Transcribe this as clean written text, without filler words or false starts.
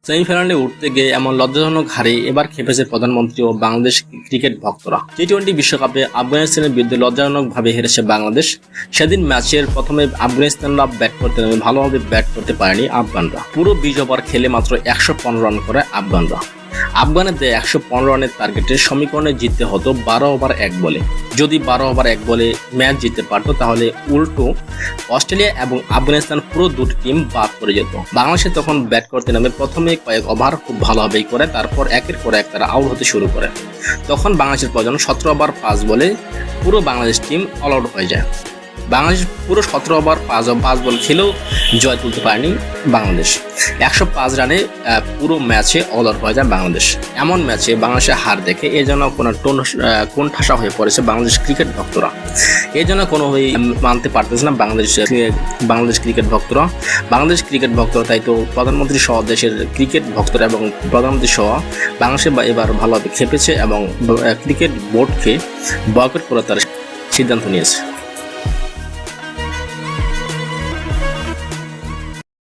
সেমিফাইনালে উঠতে গিয়ে এমন লজ্জাজনক হারে এবার খেপেছে প্রধানমন্ত্রী ও বাংলাদেশ ক্রিকেট ভক্তরা। টি-20 বিশ্বকাপে আফগানিস্তানের বিরুদ্ধে লজ্জাজনকভাবে হেরেছে বাংলাদেশ। সেদিন ম্যাচের প্রথমে আফগানিস্তানরা ব্যাট করতে নেমে ভালোভাবে ব্যাট করতে পারেনি আফগানরা। পুরো 20 ওভার খেলে মাত্র 115 রান করে আফগানরা। আফগানের দেয় 115 রানের টার্গেটের সমীকরণে জিততে হতো 12 ওভার 1 বলে। যদি 12 ওভার 1 বলে ম্যাচ জিততে পারতো তাহলে উল্টো অস্ট্রেলিয়া এবং আফগানিস্তান পুরো দুটি টিম বাদ পড়ে যেত। বাংলাদেশে তখন ব্যাট করতে নামে প্রথমে কয়েক ওভার খুব ভালোভাবেই করে, তারপর একের পর এক তারা আউট হতে শুরু করে। তখন বাংলাদেশের প্রয়োজন 17 ওভার 5 বলে পুরো বাংলাদেশ টিম অল আউট হয়ে যায়। বাংলাদেশ পুরো 17 ওভার 5 বল খেলেও জয় তুলতে পারেনি বাংলাদেশ। 105 রানে পুরো ম্যাচে অল আউট হয়ে যায় বাংলাদেশ। এমন ম্যাচে বাংলাদেশের হার দেখে এ যেন কোনো কোন ঠাসা হয়ে পড়েছে বাংলাদেশ ক্রিকেট ভক্তরা। এই জন্য কোনোভাবেই মানতে পারতেছে না বাংলাদেশ ক্রিকেট ভক্তরা। বাংলাদেশ ক্রিকেট ভক্তরা তাই তো প্রধানমন্ত্রী সহ দেশের ক্রিকেট ভক্তরা এবং প্রধানমন্ত্রী সহ বাংলাদেশে এবার ভালোভাবে খেপেছে এবং ক্রিকেট বোর্ডকে বয়কট করে তার সিদ্ধান্ত নিয়েছে।